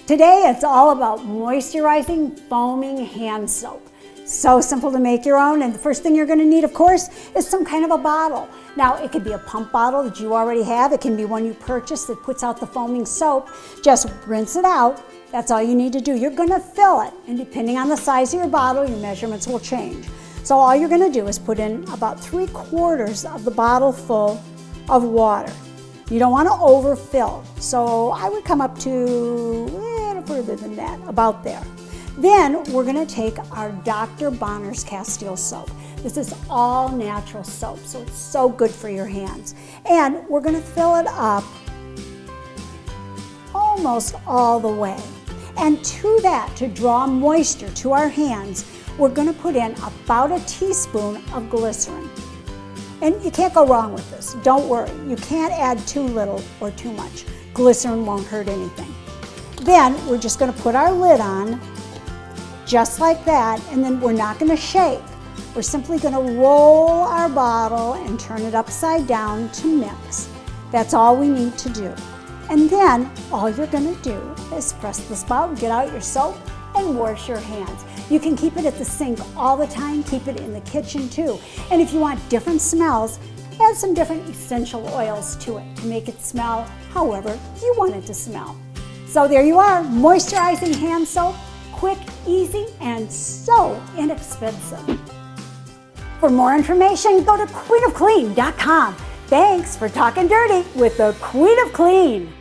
Today it's all about moisturizing foaming hand soap. So simple to make your own, and the first thing you're going to need, of course, is some kind of a bottle. Now, it could be a pump bottle that you already have. It can be one you purchased that puts out the foaming soap. Just rinse it out. That's all you need to do. You're going to fill it, and depending on the size of your bottle, your measurements will change. So all you're going to do is put in about 3/4 of the bottle full of water. You don't want to overfill, so I would come up to a little further than that, about there. Then we're going to take our Dr.Bronner's Castile soap. This is all natural soap, so it's so good for your hands. And we're going to fill it up almost all the way. And to that, to draw moisture to our hands, we're going to put in about a teaspoon of glycerin. And you can't go wrong with this. Don't worry. You can't add too little or too much. Glycerin won't hurt anything. Then we're just going to put our lid on, just like that, and then we're not going to shake. We're simply going to roll our bottle and turn it upside down to mix. That's all we need to do. And then all you're going to do is press the spout, get out your soap, and wash your hands. You can keep it at the sink all the time, keep it in the kitchen too. And if you want different smells, add some different essential oils to it to make it smell however you want it to smell. So there you are, moisturizing hand soap, quick, easy, and so inexpensive. For more information, go to queenofclean.com. Thanks for talking dirty with the Queen of Clean.